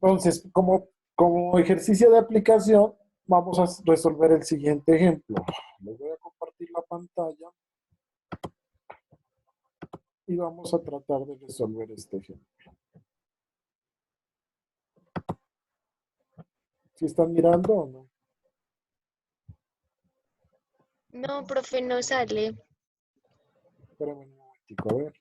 Entonces, como ejercicio de aplicación, vamos a resolver el siguiente ejemplo. Les voy a compartir la pantalla y vamos a tratar de resolver este ejemplo. ¿Sí están mirando o no? No, profe, no sale. Espérenme un momentico, a ver.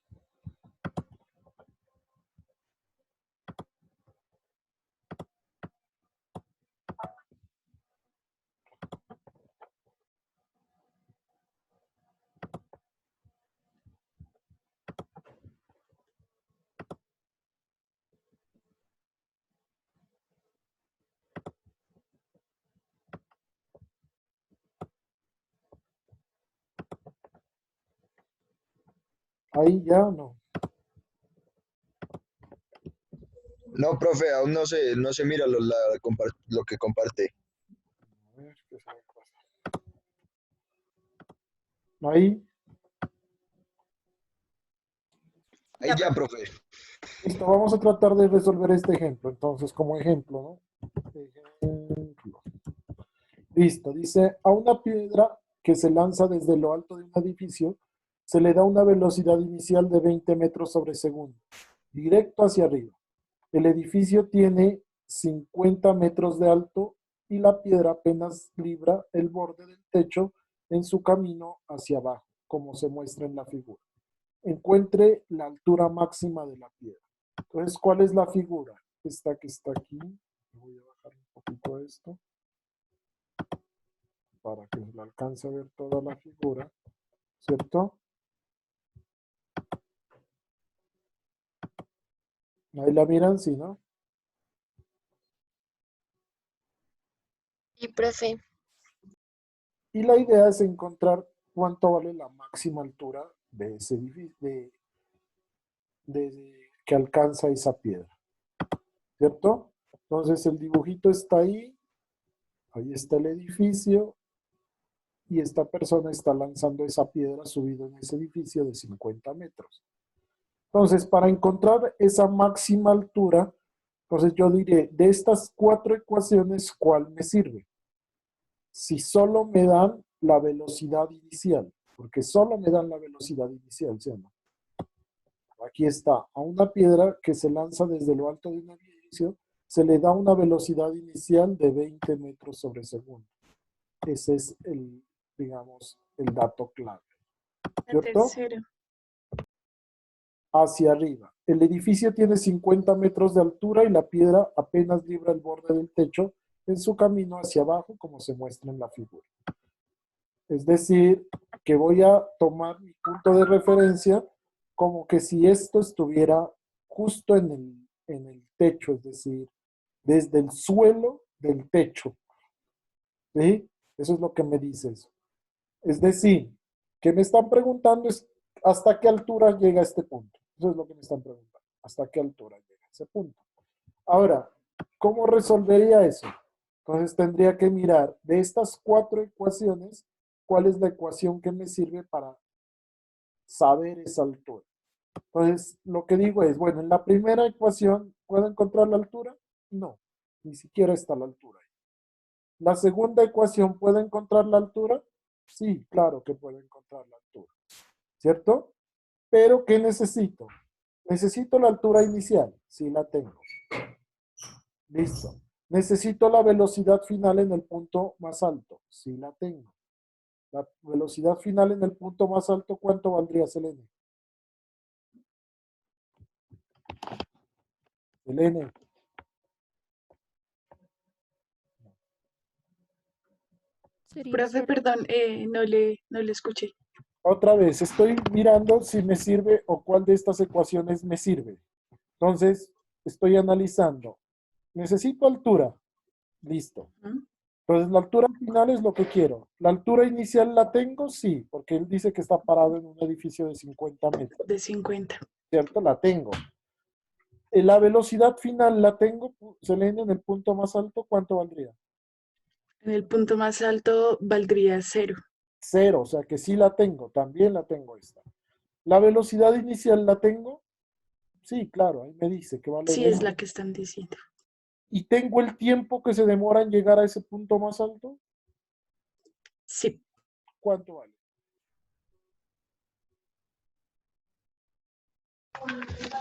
Ahí ya no. No, profe, aún no se mira lo que comparte. A ver, ¿qué se me pasa? Ahí, Ahí Ya, ya, profe. profe. listo, vamos a tratar de resolver este ejemplo. Entonces, como ejemplo, ¿no? Ejemplo. Listo, dice, a una piedra que se lanza desde lo alto de un edificio, se le da una velocidad inicial de 20 metros sobre segundo, directo hacia arriba. El edificio tiene 50 metros de alto y la piedra apenas libra el borde del techo en su camino hacia abajo, como se muestra en la figura. Encuentre la altura máxima de la piedra. Entonces, ¿cuál es la figura? Esta que está aquí. Voy a bajar un poquito esto para que se le alcance a ver toda la figura, ¿cierto? Ahí la miran, sí, ¿no? Y profe, Y la idea es encontrar cuánto vale la máxima altura de ese edificio, que alcanza esa piedra, ¿cierto? Entonces el dibujito está ahí está el edificio y esta persona está lanzando esa piedra subido en ese edificio de 50 metros. Entonces, para encontrar esa máxima altura, entonces yo diré, de estas cuatro ecuaciones, ¿cuál me sirve? Si solo me dan la velocidad inicial, porque solo me dan la velocidad inicial, ¿sí o no? Aquí está, a una piedra que se lanza desde lo alto de un edificio, se le da una velocidad inicial de 20 metros sobre segundo. Ese es digamos, el dato clave, La ¿cierto? tercera. Hacia arriba. El edificio tiene 50 metros de altura y la piedra apenas libra el borde del techo en su camino hacia abajo, como se muestra en la figura. Es decir, que voy a tomar mi punto de referencia como que si esto estuviera justo en el techo, es decir, desde el suelo del techo. ¿Sí? Eso es lo que me dice eso. Es decir, que me están preguntando es hasta qué altura llega este punto. Eso es lo que me están preguntando. ¿Hasta qué altura llega ese punto? Ahora, ¿cómo resolvería eso? Entonces tendría que mirar de estas cuatro ecuaciones, cuál es la ecuación que me sirve para saber esa altura. Entonces, lo que digo es, bueno, en la primera ecuación, ¿puedo encontrar la altura? No, ni siquiera está la altura. La segunda ecuación, ¿puedo encontrar la altura? Sí, claro que puedo encontrar la altura, ¿cierto? Pero, ¿qué necesito? Necesito la altura inicial, sí la tengo. Listo. Necesito la velocidad final en el punto más alto, sí la tengo. La velocidad final en el punto más alto, ¿cuánto valdría, Selene? Selene, Sería Profe, cero. perdón, no le escuché. otra vez, estoy mirando si me sirve o cuál de estas ecuaciones me sirve. Entonces, estoy analizando. Necesito altura. Listo. ¿Mm? Entonces, la altura final es lo que quiero. ¿La altura inicial la tengo? Sí, porque él dice que está parado en un edificio de 50 metros. De 50. ¿Cierto? La tengo. La velocidad final la tengo, Selene, en el punto más alto, ¿cuánto valdría? En el punto más alto valdría 0. Cero, o sea que sí la tengo, también la tengo esta. ¿La velocidad inicial la tengo? Sí, claro, ahí me dice que vale Sí, es 20. la que están diciendo. ¿Y tengo el tiempo que se demora en llegar a ese punto más alto? Sí. ¿Cuánto vale?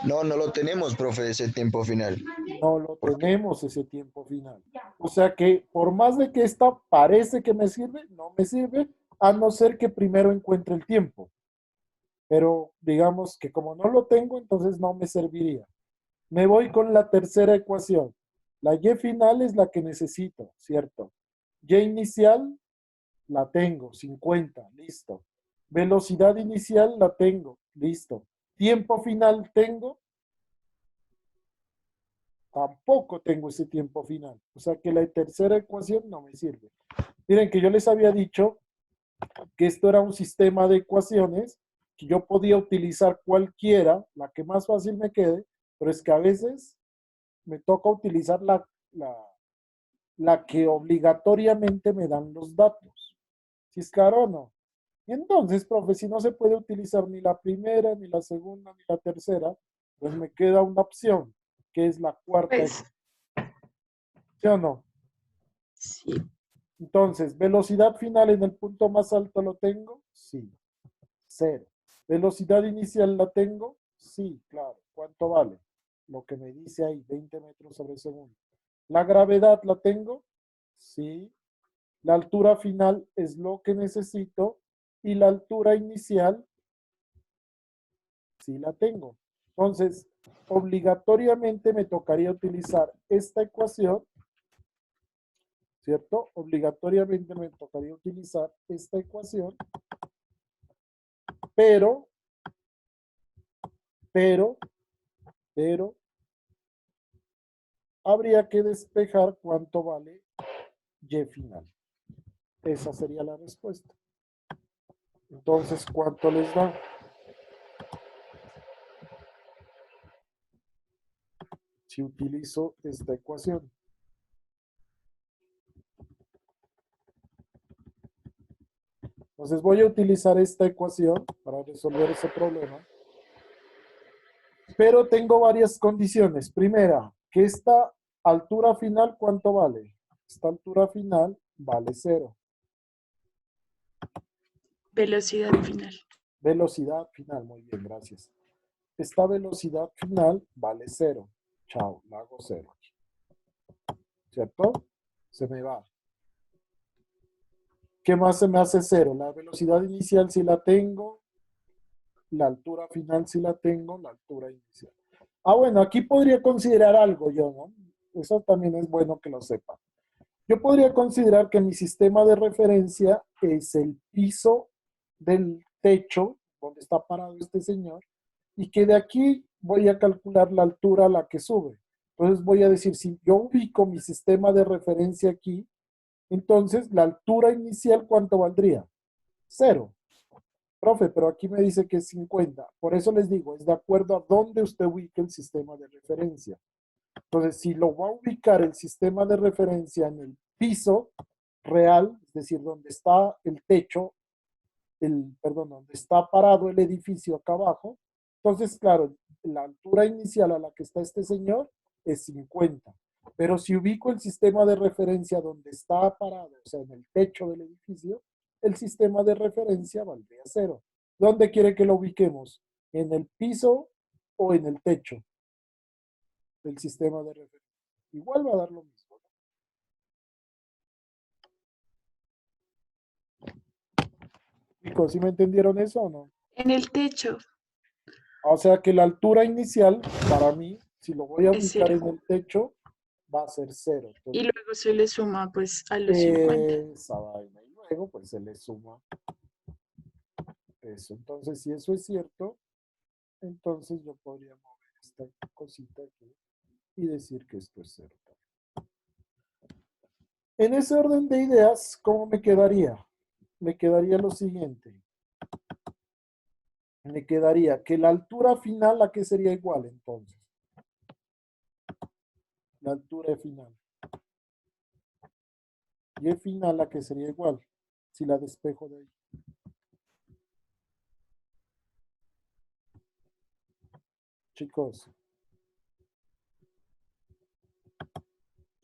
No, no lo tenemos, profe, ese tiempo final. No lo ¿Por qué? tenemos ese tiempo final. O sea que por más de que esta parece que me sirve, no me sirve, a no ser que primero encuentre el tiempo. Pero digamos que como no lo tengo, entonces no me serviría. Me voy con la tercera ecuación. La y final es la que necesito, ¿cierto? Y inicial la tengo, 50, listo. Velocidad inicial la tengo, listo. Tiempo final tengo, tampoco tengo ese tiempo final. O sea que la tercera ecuación no me sirve. Miren que yo les había dicho que esto era un sistema de ecuaciones que yo podía utilizar cualquiera, la que más fácil me quede, pero es que a veces me toca utilizar la que obligatoriamente me dan los datos. Si es claro o no. Y entonces, profe, si no se puede utilizar ni la primera, ni la segunda, ni la tercera, pues me queda una opción, que es la cuarta. Pues ¿Sí o no? sí. Entonces, velocidad final en el punto más alto lo tengo, sí, cero. Velocidad inicial la tengo, sí, claro. ¿Cuánto vale? Lo que me dice ahí, 20 metros sobre segundo. La gravedad la tengo, sí. La altura final es lo que necesito y la altura inicial sí la tengo. Entonces, obligatoriamente me tocaría utilizar esta ecuación, ¿cierto? Obligatoriamente me tocaría utilizar esta ecuación, pero, pero, pero, habría que despejar cuánto vale y final. Esa sería la respuesta. Entonces, ¿cuánto les da? Si utilizo esta ecuación. Entonces voy a utilizar esta ecuación para resolver ese problema. Pero tengo varias condiciones. Primera, que esta altura final, ¿cuánto vale? Esta altura final vale 0. Velocidad final. Velocidad final, muy bien, gracias. Esta velocidad final vale 0. Chao, la hago 0. ¿Cierto? Se me va. ¿Qué más se me hace 0? La velocidad inicial sí la tengo. La altura final sí la tengo. La altura inicial. Ah, bueno, aquí podría considerar algo yo, ¿no? Eso también es bueno que lo sepa. Yo podría considerar que mi sistema de referencia es el piso del techo donde está parado este señor y que de aquí voy a calcular la altura a la que sube. Entonces voy a decir, si yo ubico mi sistema de referencia aquí, entonces la altura inicial, ¿cuánto valdría? 0. Profe, pero aquí me dice que es 50. Por eso les digo, es de acuerdo a dónde usted ubique el sistema de referencia. Entonces, si lo va a ubicar el sistema de referencia en el piso real, es decir, donde está el techo, perdón, donde está parado el edificio acá abajo, entonces, claro, la altura inicial a la que está este señor es 50. Pero si ubico el sistema de referencia donde está parado, o sea, en el techo del edificio, el sistema de referencia valdría 0. ¿Dónde quiere que lo ubiquemos? ¿En el piso o en el techo del sistema de referencia? Igual va a dar lo mismo. Chicos, ¿sí me entendieron eso o no? En el techo O sea que la altura inicial, para mí, si lo voy a es ubicar 0. en el techo, va a ser 0. Y Entonces, luego se le suma pues a los 50. esa vaina. Y luego, pues se le suma eso. Entonces, si eso es cierto, entonces yo podría mover esta cosita aquí y decir que esto es 0. En ese orden de ideas, ¿cómo me quedaría? Me quedaría lo siguiente. Me quedaría que la altura final, ¿a qué sería igual entonces? La altura final. Y final, ¿a qué sería igual? Si la despejo de ahí. Chicos,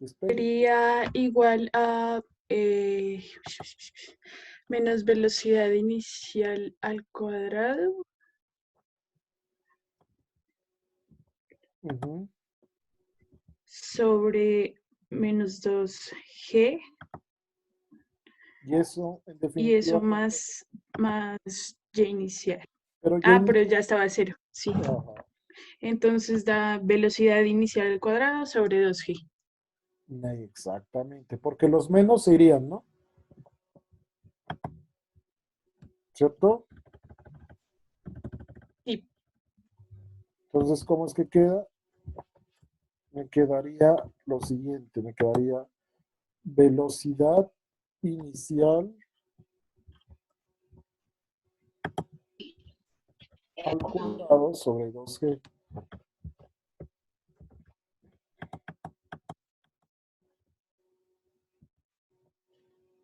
Despegue. Sería igual a menos velocidad inicial al cuadrado. Ujú. Sobre menos 2g Y eso, en y eso definitiva, más y inicial. pero ya Pero ya estaba a 0, sí. Ajá, Entonces da velocidad inicial al cuadrado sobre 2g. exactamente, porque los menos se irían, ¿no? ¿Cierto? Sí. Entonces, ¿cómo es que queda? Me quedaría lo siguiente, me quedaría velocidad inicial al cuadrado sobre 2g.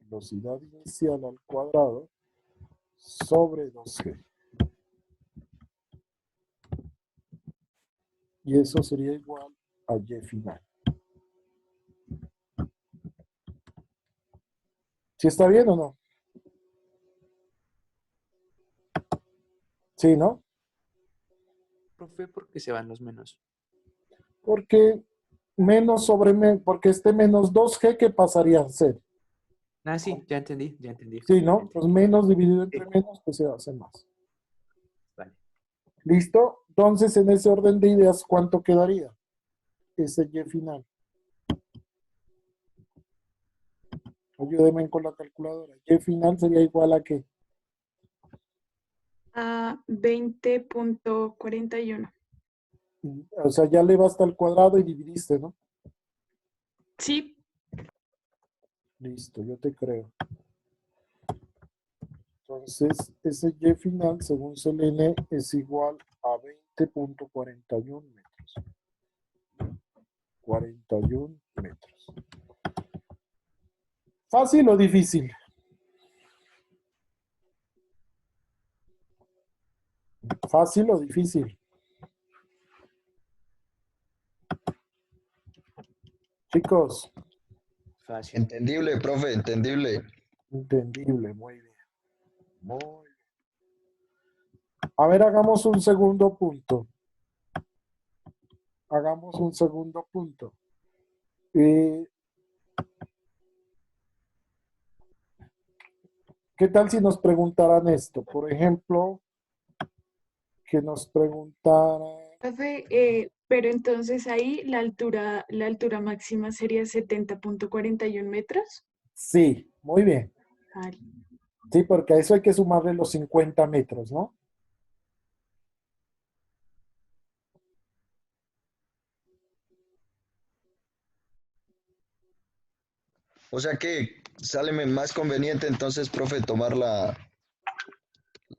Velocidad inicial al cuadrado sobre 2g. Y eso sería igual a y final. ¿Sí está bien o no? Sí, ¿no? Profe, ¿por qué se van los menos? Porque menos sobre porque este menos 2g, ¿qué pasaría a ser? Ah, sí, ya entendí, ya entendí. Sí, Ya ¿no? entendí. Pues menos dividido Sí, entre menos, pues se hace más. vale. ¿Listo? Entonces, en ese orden de ideas, ¿cuánto quedaría? Ese y final. Ayúdeme con la calculadora. Y final sería igual a qué? A 20.41. O sea, ya le basta al cuadrado y dividiste, ¿no? Sí, Listo, yo te creo. Entonces, ese y final, según Selene, es igual a 20.41 metros. 41 metros. ¿Fácil o difícil? ¿Fácil o difícil? Chicos, Fácil. Entendible, profe, entendible. entendible, muy bien. Muy bien. A ver, hagamos un segundo punto. Hagamos un segundo punto. ¿Qué tal si nos preguntaran esto? Por ejemplo, que nos preguntaran, profe, pero entonces ahí la altura máxima sería 70.41 metros. sí, muy bien. Vale. Sí, porque a eso hay que sumarle los 50 metros, ¿no? O sea que sale más conveniente entonces, profe, tomar la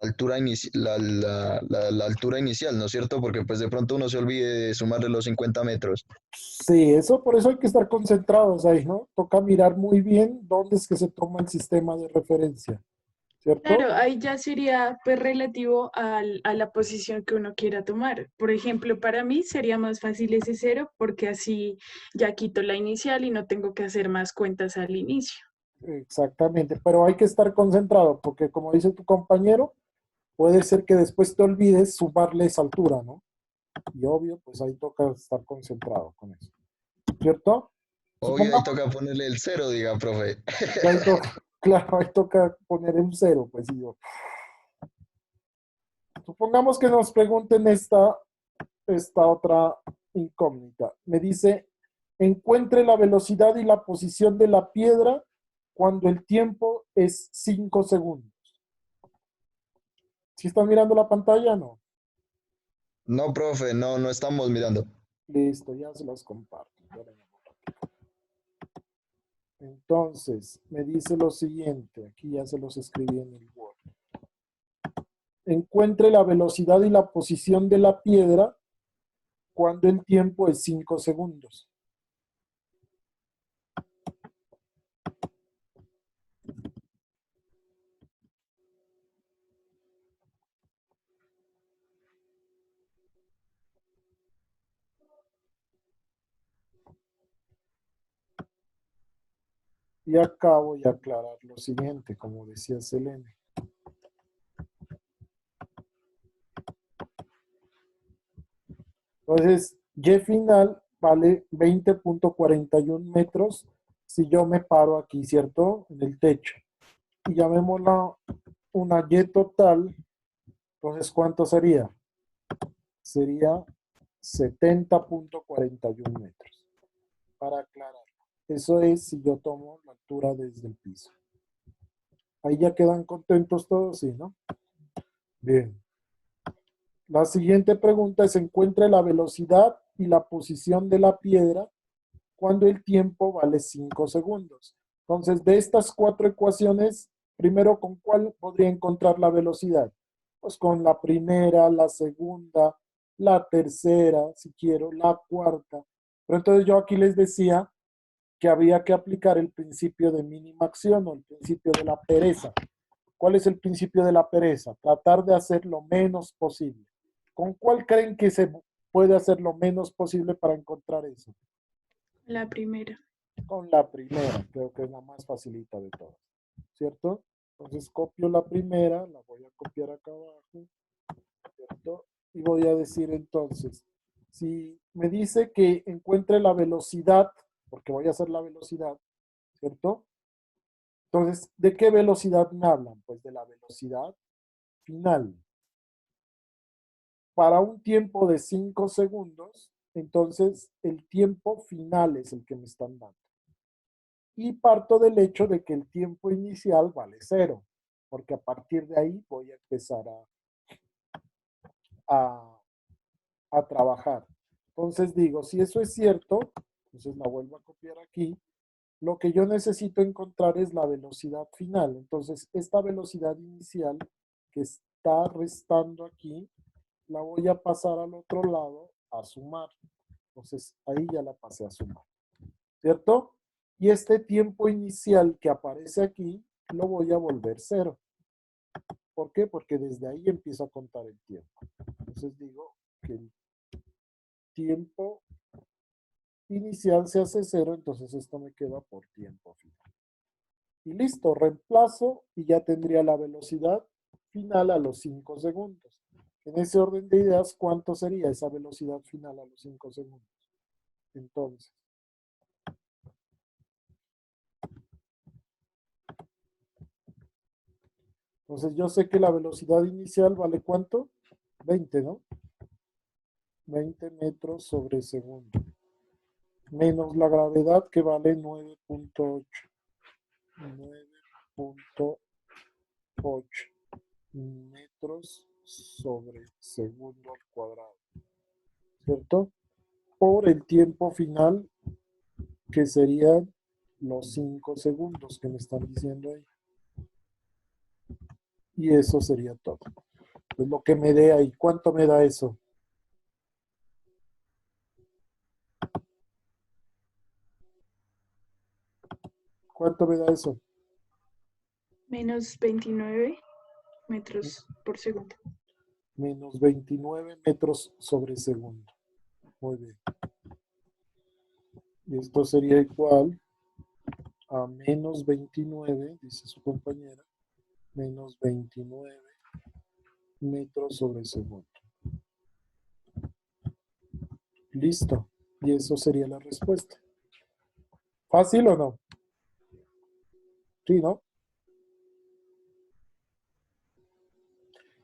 altura, la altura inicial, ¿no es cierto? Porque pues de pronto uno se olvide de sumarle los 50 metros. Sí, eso por eso hay que estar concentrados ahí, ¿no? Toca mirar muy bien dónde es que se toma el sistema de referencia, ¿cierto? Claro, ahí ya sería pues relativo a la posición que uno quiera tomar. Por ejemplo, para mí sería más fácil ese 0 porque así ya quito la inicial y no tengo que hacer más cuentas al inicio. Exactamente, pero hay que estar concentrado porque como dice tu compañero, puede ser que después te olvides sumarle esa altura, ¿no? Y obvio, pues ahí toca estar concentrado con eso, ¿cierto? Obvio, ahí Supongamos toca ponerle el cero, diga, profe. que ahí toca, claro, ahí toca poner un cero, pues sí, supongamos que nos pregunten esta otra incógnita. Me dice, encuentre la velocidad y la posición de la piedra cuando el tiempo es 5 segundos. ¿Sí están mirando la pantalla? No. No, profe, no, no estamos mirando. Listo, ya se los comparto. Entonces, me dice lo siguiente, aquí ya se los escribí en el Word. Encuentre la velocidad y la posición de la piedra cuando el tiempo es 5 segundos. Y acá voy a aclarar lo siguiente, como decía Selene. Entonces, Y final vale 20.41 metros si yo me paro aquí, ¿cierto? En el techo. Y llamémosla una Y total. Entonces, ¿cuánto sería? Sería 70.41 metros. Para aclarar. Eso es si yo tomo la altura desde el piso. Ahí ya quedan contentos todos, ¿sí, no? Bien. La siguiente pregunta es: encuentre la velocidad y la posición de la piedra cuando el tiempo vale 5 segundos. Entonces, de estas 4 ecuaciones, primero, ¿con cuál podría encontrar la velocidad? Pues con la primera, la segunda, la tercera, si quiero, la cuarta. Pero entonces yo aquí les decía que había que aplicar el principio de mínima acción o el principio de la pereza. ¿Cuál es el principio de la pereza? Tratar de hacer lo menos posible. ¿Con cuál creen que se puede hacer lo menos posible para encontrar eso? La primera. Con la primera, creo que es la más facilita de todas, ¿cierto? Entonces copio la primera, la voy a copiar acá abajo, ¿cierto? Y voy a decir entonces, si me dice que encuentre la velocidad, porque voy a hacer la velocidad, ¿cierto? Entonces, ¿de qué velocidad me hablan? Pues de la velocidad final. Para un tiempo de 5 segundos, entonces el tiempo final es el que me están dando. Y parto del hecho de que el tiempo inicial vale 0, porque a partir de ahí voy a empezar a trabajar. Entonces digo, si eso es cierto, entonces la vuelvo a copiar aquí. Lo que yo necesito encontrar es la velocidad final. Entonces, esta velocidad inicial que está restando aquí, la voy a pasar al otro lado a sumar. Entonces, ahí ya la pasé a sumar. ¿Cierto? Y este tiempo inicial que aparece aquí, lo voy a volver 0. ¿Por qué? Porque desde ahí empiezo a contar el tiempo. Entonces digo que el tiempo inicial se hace 0, entonces esto me queda por tiempo final. Y listo, reemplazo y ya tendría la velocidad final a los 5 segundos. En ese orden de ideas, ¿cuánto sería esa velocidad final a los 5 segundos? Entonces yo sé que la velocidad inicial vale ¿cuánto? 20, ¿no? 20 metros sobre segundo. Menos la gravedad que vale 9.8. 9.8 metros sobre segundo al cuadrado. ¿Cierto? Por el tiempo final, que serían los 5 segundos que me están diciendo ahí. Y eso sería todo. Es lo que me dé ahí. ¿Cuánto me da eso? ¿Cuánto me da eso? Menos 29 metros por segundo. Menos 29 metros sobre segundo. Muy bien. Y esto sería igual a menos 29, dice su compañera, menos 29 metros sobre segundo. Listo. Y eso sería la respuesta. ¿Fácil o no? Sí, ¿no?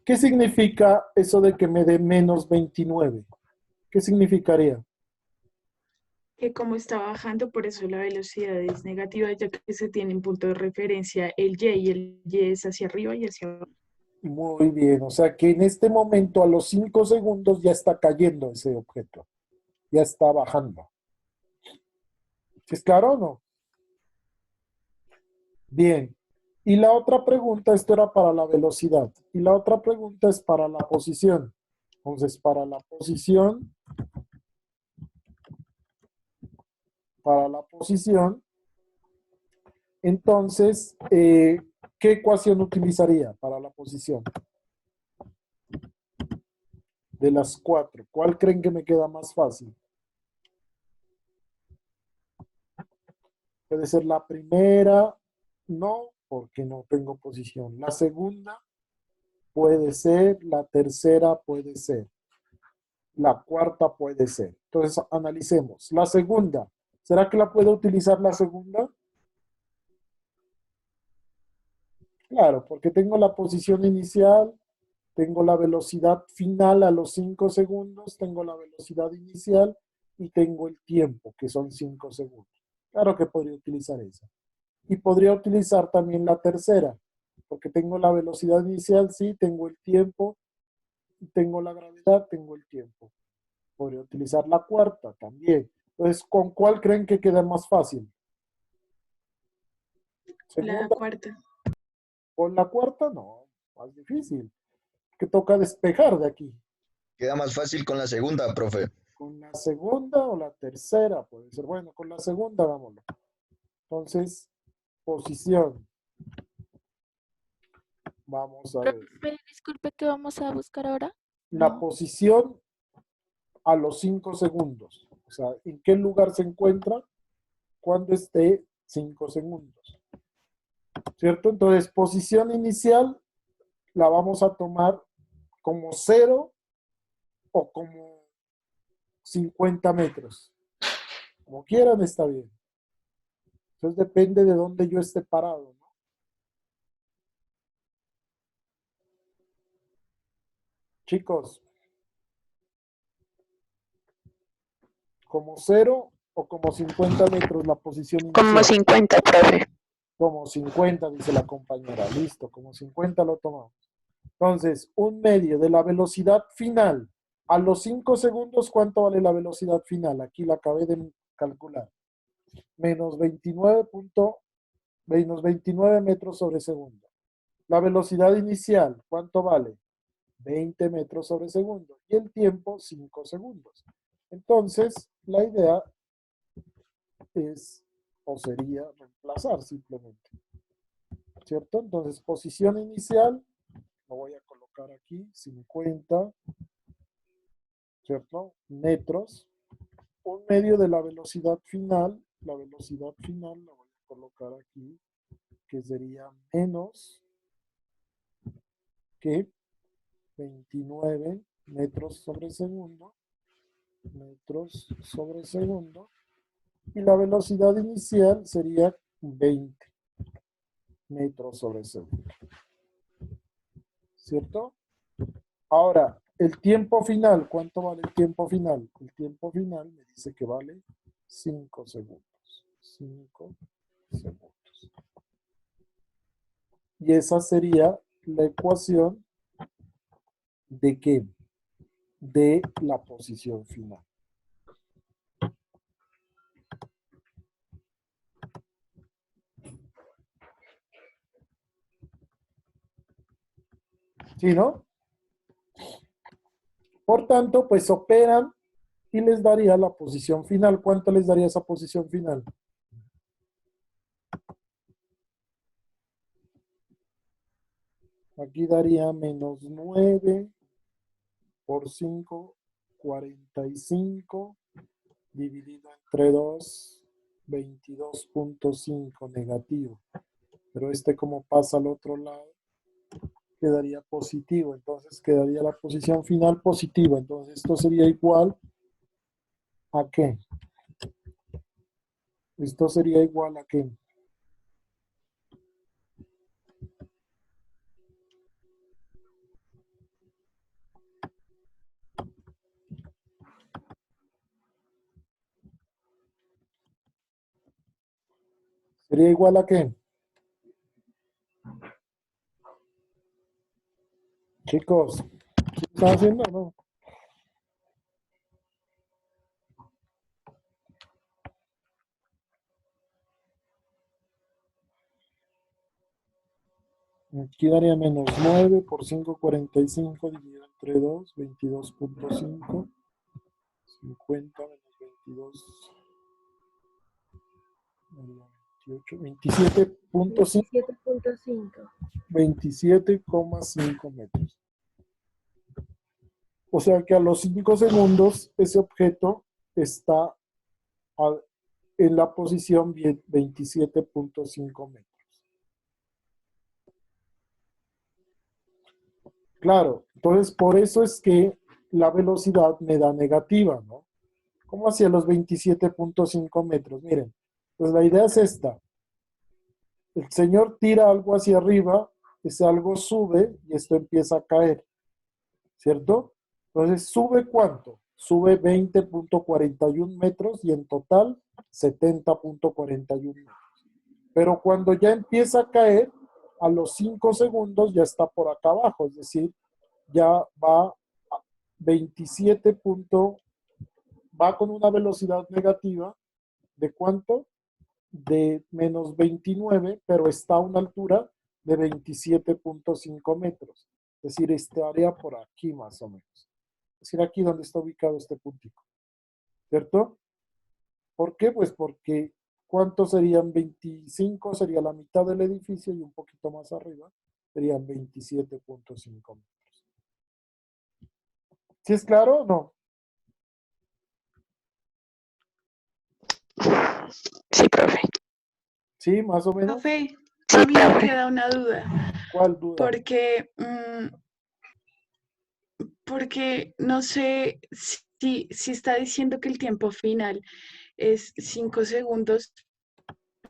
¿Qué significa eso de que me dé menos 29? ¿Qué significaría? Que como está bajando, por eso la velocidad es negativa, ya que se tiene en punto de referencia el y el y es hacia arriba y hacia abajo. Muy bien. O sea que en este momento a los 5 segundos ya está cayendo ese objeto. Ya está bajando. ¿Es claro o no? Bien. Y la otra pregunta, esto era para la velocidad. Y la otra pregunta es para la posición. Entonces, para la posición, entonces, ¿qué ecuación utilizaría para la posición? De las 4, ¿cuál creen que me queda más fácil? Puede ser la primera, no, porque no tengo posición. La segunda puede ser, la tercera puede ser, la cuarta puede ser. Entonces, analicemos. La segunda, ¿será que la puedo utilizar la segunda? Claro, porque tengo la posición inicial, tengo la velocidad final a los 5 segundos, tengo la velocidad inicial y tengo el tiempo, que son 5 segundos. Claro que podría utilizar esa. Y podría utilizar también la tercera, porque tengo la velocidad inicial, sí, tengo el tiempo, tengo la gravedad, tengo el tiempo. Podría utilizar la cuarta también. Entonces, ¿con cuál creen que queda más fácil? La ¿Segunda? cuarta. ¿Con la cuarta? No, más difícil. Que toca despejar de aquí. Queda más fácil con la segunda, profe. ¿Con la segunda o la tercera? Puede ser. Bueno, con la segunda, vámonos. Entonces, posición. Vamos a ver. Profe, disculpe, ¿qué vamos a buscar ahora? La posición a los 5 segundos. O sea, ¿en qué lugar se encuentra cuando esté 5 segundos? ¿Cierto? Entonces, posición inicial la vamos a tomar como 0 o como 50 metros. Como quieran, está bien. Entonces, depende de dónde yo esté parado, ¿no? Chicos, como 0 o como 50 metros la posición Como inicial. 50, profe. Como 50, dice la compañera. Listo, como 50 lo tomamos. Entonces, un medio de la velocidad final. A los 5 segundos, ¿cuánto vale la velocidad final? Aquí la acabé de calcular. Menos 29 metros sobre segundo. La velocidad inicial, ¿cuánto vale? 20 metros sobre segundo. Y el tiempo, 5 segundos. Entonces, la idea es, o sería, reemplazar simplemente. ¿Cierto? Entonces, posición inicial, lo voy a colocar aquí, 50, ¿cierto? Metros. Un medio de la velocidad final la voy a colocar aquí, que sería menos que 29 metros sobre segundo, y la velocidad inicial sería 20 metros sobre segundo. ¿Cierto? Ahora, el tiempo final, ¿cuánto vale el tiempo final? El tiempo final me dice que vale 5 segundos. 5 segundos. Y esa sería la ecuación de qué? De la posición final. ¿Sí, no? Por tanto, pues operan y les daría la posición final. ¿Cuánto les daría esa posición final? Aquí daría menos 9 por 5, 45, dividido entre 2, 22.5 negativo. Pero como pasa al otro lado, quedaría positivo. Entonces quedaría la posición final positiva. Entonces esto sería igual a ¿qué? Esto sería igual a ¿qué? ¿Sería igual a qué? Chicos, ¿qué están haciendo o no? Aquí daría menos 9 por 5,45 dividido entre 2, 22.5, 50 menos 22, 28, 27.5, 27.5. 27,5 metros. O sea que a los 5 segundos ese objeto está en la posición 27.5 metros. Claro, entonces por eso es que la velocidad me da negativa, ¿no? ¿Cómo hacia los 27.5 metros? Miren, pues la idea es esta. El señor tira algo hacia arriba, ese algo sube y esto empieza a caer, ¿cierto? Entonces, ¿sube cuánto? Sube 20.41 metros y en total 70.41 metros. Pero cuando ya empieza a caer, a los 5 segundos ya está por acá abajo, es decir, ya va a 27. Va con una velocidad negativa de ¿cuánto? De menos 29, pero está a una altura de 27.5 metros. Es decir, estaría por aquí más o menos. Es decir, aquí donde está ubicado este puntico. ¿Cierto? ¿Por qué? Pues porque ¿cuántos serían 25? Sería la mitad del edificio y un poquito más arriba serían 27.5 metros. ¿Sí es claro o no? Sí, profe. Sí, más o menos. Profe, Sí, a mí me profe. queda una duda, ¿Cuál duda? porque no sé si está diciendo que el tiempo final es 5 segundos,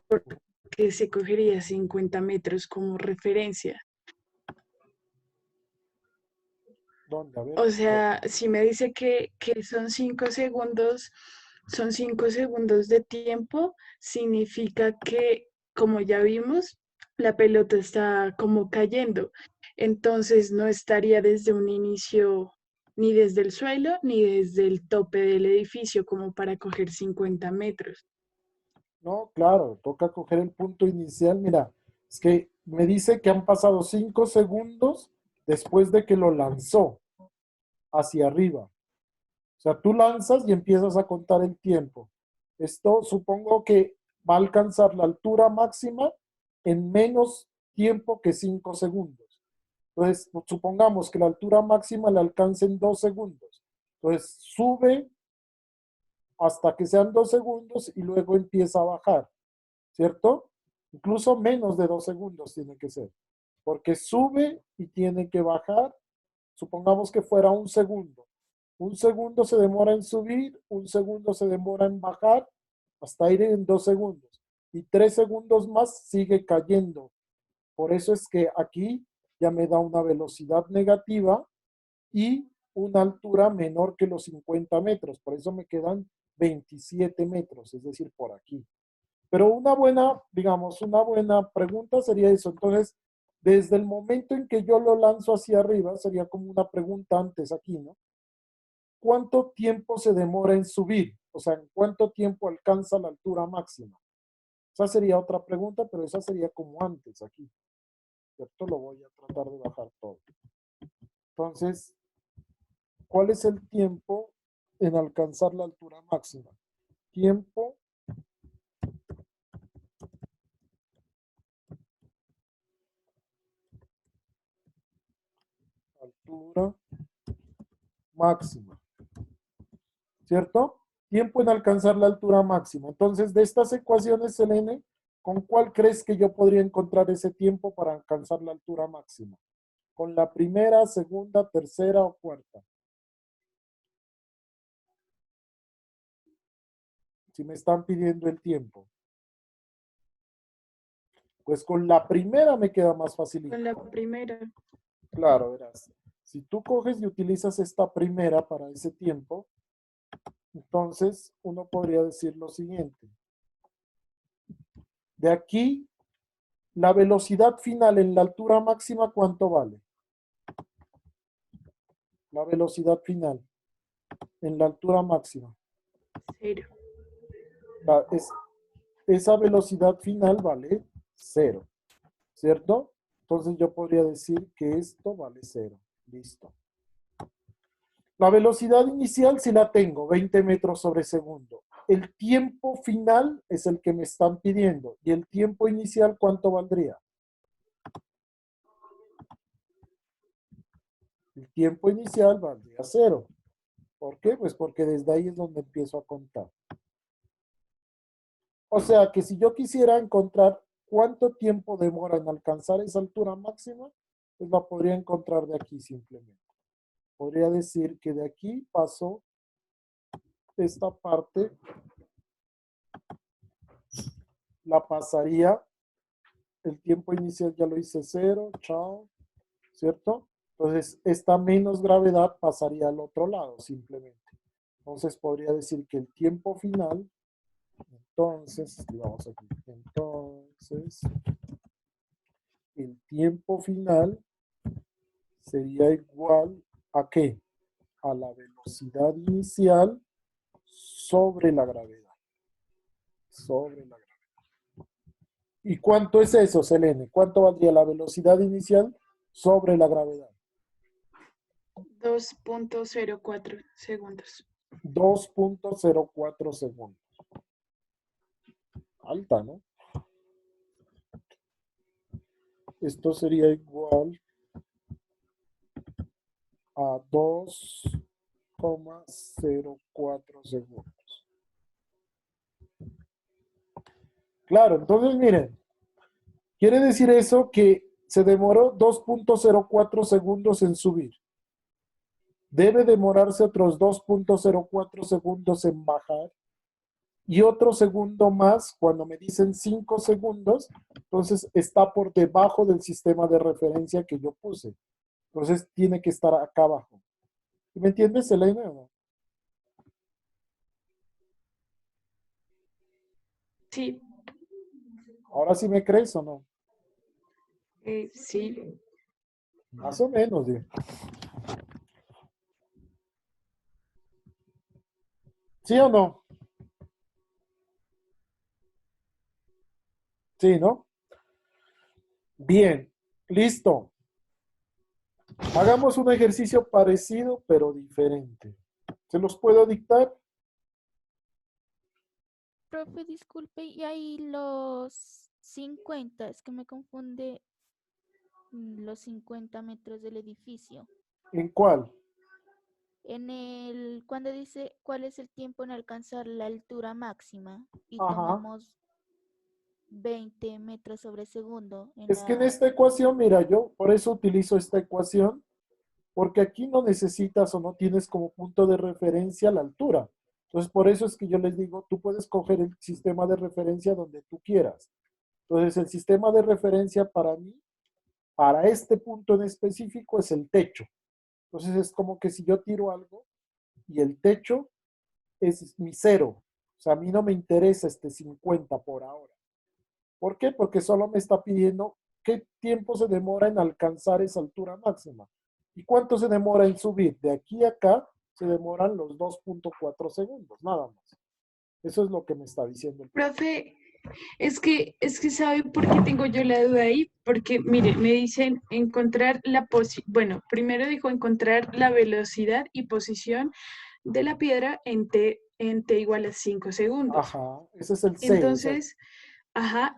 porque se cogería 50 metros como referencia. ¿Dónde? A ver. O sea, si me dice que son 5 segundos, son 5 segundos de tiempo, significa que, como ya vimos, la pelota está como cayendo. Entonces no estaría desde un inicio, ni desde el suelo, ni desde el tope del edificio, como para coger 50 metros. No, claro, toca coger el punto inicial. Mira, es que me dice que han pasado 5 segundos después de que lo lanzó hacia arriba. O sea, tú lanzas y empiezas a contar el tiempo. Esto supongo que va a alcanzar la altura máxima en menos tiempo que 5 segundos. Entonces, supongamos que la altura máxima la alcance en 2 segundos. Entonces, sube hasta que sean 2 segundos y luego empieza a bajar, ¿cierto? Incluso menos de 2 segundos tiene que ser, porque sube y tiene que bajar, supongamos que fuera 1 segundo. 1 segundo se demora en subir, 1 segundo se demora en bajar, hasta ir en 2 segundos. Y 3 segundos más sigue cayendo. Por eso es que aquí ya me da una velocidad negativa y una altura menor que los 50 metros. Por eso me quedan 27 metros, es decir, por aquí. Pero una buena, digamos, una buena pregunta sería eso. Entonces, desde el momento en que yo lo lanzo hacia arriba, sería como una pregunta antes aquí, ¿no? ¿Cuánto tiempo se demora en subir? O sea, ¿en cuánto tiempo alcanza la altura máxima? Esa sería otra pregunta, pero esa sería como antes aquí. ¿Cierto? Lo voy a tratar de bajar todo. Entonces, ¿cuál es el tiempo en alcanzar la altura máxima? Tiempo altura máxima. ¿Cierto? Tiempo en alcanzar la altura máxima. Entonces, de estas ecuaciones, Selene, ¿con cuál crees que yo podría encontrar ese tiempo para alcanzar la altura máxima? ¿Con la primera, segunda, tercera o cuarta? Si me están pidiendo el tiempo. Pues con la primera me queda más facilito. Con la primera. Claro, verás. Si tú coges y utilizas esta primera para ese tiempo, entonces uno podría decir lo siguiente. De aquí, la velocidad final en la altura máxima, ¿cuánto vale? La velocidad final en la altura máxima. 0. Esa velocidad final vale 0, ¿cierto? Entonces yo podría decir que esto vale 0. Listo. La velocidad inicial sí la tengo, 20 metros sobre segundo. El tiempo final es el que me están pidiendo. ¿Y el tiempo inicial cuánto valdría? El tiempo inicial valdría 0. ¿Por qué? Pues porque desde ahí es donde empiezo a contar. O sea que si yo quisiera encontrar cuánto tiempo demora en alcanzar esa altura máxima, pues la podría encontrar de aquí simplemente. Podría decir que de aquí paso esta parte, la pasaría, el tiempo inicial ya lo hice 0, chao, ¿cierto? Entonces, esta menos gravedad pasaría al otro lado simplemente. Entonces, podría decir que el tiempo final, entonces, escribamos aquí, entonces, el tiempo final sería igual ¿a qué? A la velocidad inicial sobre la gravedad. Sobre la gravedad. ¿Y cuánto es eso, Selene? ¿Cuánto valdría la velocidad inicial sobre la gravedad? 2.04 segundos. 2.04 segundos. Alta, ¿no? Esto sería igual a 2,04 segundos. Claro, entonces miren, quiere decir eso que se demoró 2.04 segundos en subir. Debe demorarse otros 2.04 segundos en bajar y otro segundo más cuando me dicen 5 segundos, entonces está por debajo del sistema de referencia que yo puse. Entonces tiene que estar acá abajo. ¿Me entiendes, Selena, o no? Sí, Ahora sí me crees o no. sí. Más o menos, digo. ¿Sí o no? Sí, ¿no? Bien, listo. Hagamos un ejercicio parecido, pero diferente. ¿Se los puedo dictar? Profe, disculpe, y ahí los 50, es que me confunde los 50 metros del edificio. ¿En cuál? Cuando dice cuál es el tiempo en alcanzar la altura máxima y Ajá. tomamos 20 metros sobre segundo Es que en esta ecuación, mira, yo por eso utilizo esta ecuación, porque aquí no necesitas o no tienes como punto de referencia la altura. Entonces, por eso es que yo les digo, tú puedes coger el sistema de referencia donde tú quieras. Entonces, el sistema de referencia para mí, para este punto en específico, es el techo. Entonces, es como que si yo tiro algo y el techo es mi cero. O sea, a mí no me interesa este 50 por ahora. ¿Por qué? Porque solo me está pidiendo qué tiempo se demora en alcanzar esa altura máxima. ¿Y cuánto se demora en subir? De aquí a acá se demoran los 2.4 segundos, nada más. Eso es lo que me está diciendo el profe. Profe, es que ¿sabe por qué tengo yo la duda ahí? Porque, mire, me dicen encontrar bueno, primero dijo encontrar la velocidad y posición de la piedra en t igual a 5 segundos. Ajá, ese es el C. Entonces,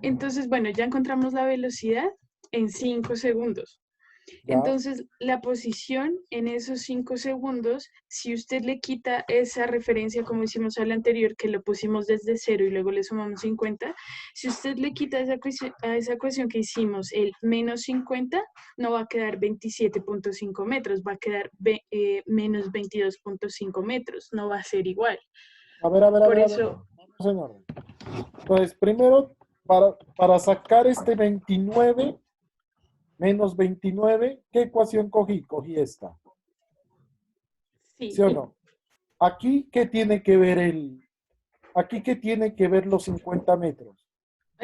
entonces, bueno, ya encontramos la velocidad en 5 segundos. ¿Ya? Entonces, la posición en esos 5 segundos, si usted le quita esa referencia, como hicimos al anterior, que lo pusimos desde 0 y luego le sumamos 50, si usted le quita a esa ecuación que hicimos el menos 50, no va a quedar 27.5 metros, va a quedar menos 22.5 metros, no va a ser igual. A ver. Por eso, Vamos en orden. Entonces, primero, para sacar este 29 menos 29, ¿qué ecuación cogí? Cogí esta. ¿Sí sí. o no? Aquí, ¿qué tiene que ver aquí qué tiene que ver los 50 metros?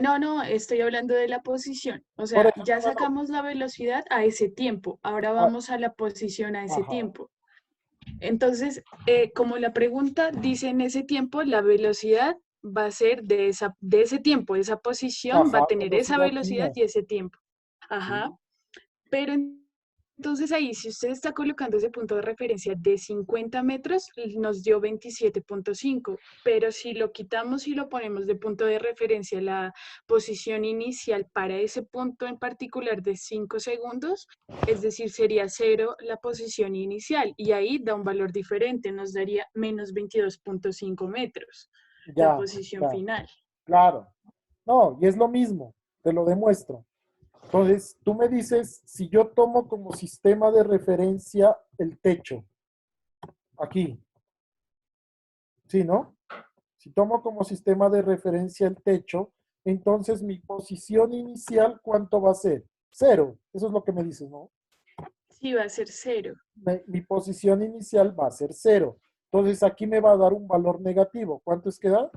No, estoy hablando de la posición. O Por sea, eso, ya no. sacamos la velocidad a ese tiempo. Ahora Ah, vamos a la posición a ese ajá. tiempo. Entonces, como la pregunta dice en ese tiempo, la velocidad va a ser de ese tiempo, esa posición va a Ajá, tener esa velocidad velocidad final. y ese tiempo. Ajá. Sí. Pero entonces ahí, si usted está colocando ese punto de referencia de 50 metros, nos dio 27.5, pero si lo quitamos y lo ponemos de punto de referencia la posición inicial para ese punto en particular de 5 segundos, es decir, sería 0 la posición inicial y ahí da un valor diferente, nos daría menos 22.5 metros la Ya, posición ya. final. Claro. No, y es lo mismo, te lo demuestro. Entonces, tú me dices, si yo tomo como sistema de referencia el techo, aquí, ¿sí, no? Si tomo como sistema de referencia el techo, entonces mi posición inicial, ¿cuánto va a ser? Cero. Eso es lo que me dices, ¿no? Sí, va a ser 0. Mi posición inicial va a ser cero. Entonces aquí me va a dar un valor negativo. ¿Cuánto es que da?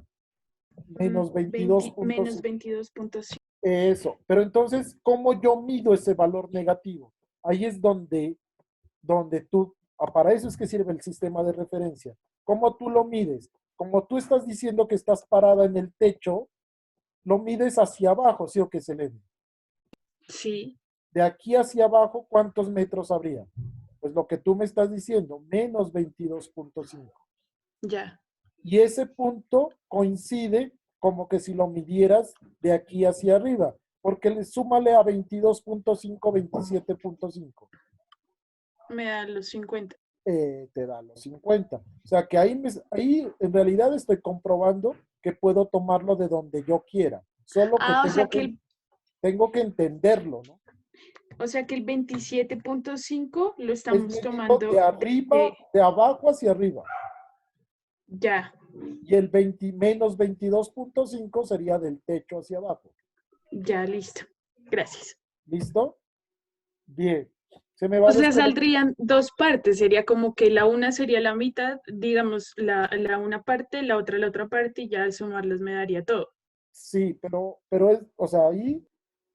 Menos Menos 22.5. 22.5. Eso. Pero entonces, ¿cómo yo mido ese valor negativo? Ahí es donde tú, para eso es que sirve el sistema de referencia. ¿Cómo tú lo mides? Como tú estás diciendo que estás parada en el techo, lo mides hacia abajo, ¿sí o qué, Selene? Sí, De aquí hacia abajo, ¿cuántos metros habría? Pues lo que tú me estás diciendo, menos 22.5. ya. Y ese punto coincide como que si lo midieras de aquí hacia arriba, porque súmale a 22.5, 27.5. Me da los 50. Te da los 50. O sea que ahí en realidad estoy comprobando que puedo tomarlo de donde yo quiera, solo que Ah, tengo que entenderlo, ¿no? o sea que el 27.5 lo Es estamos medirlo de tomando arriba, de abajo hacia arriba. ya, Y el 20 menos 22.5 sería del techo hacia abajo. ya, listo. Gracias. ¿Listo? Bien. Se me va O a sea, desconectar. saldrían dos partes, sería como que la una sería la mitad, digamos, la una parte, la otra parte, y ya al sumarlas me daría todo. Sí, pero o sea, ahí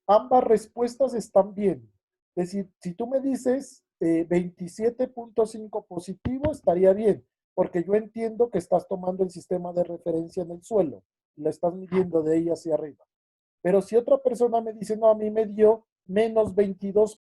ambas respuestas están bien. Es decir, si tú me dices 27.5 positivo, estaría bien, porque yo entiendo que estás tomando el sistema de referencia en el suelo, la estás midiendo de ahí hacia arriba. Pero si otra persona me dice, no, a mí me dio menos 22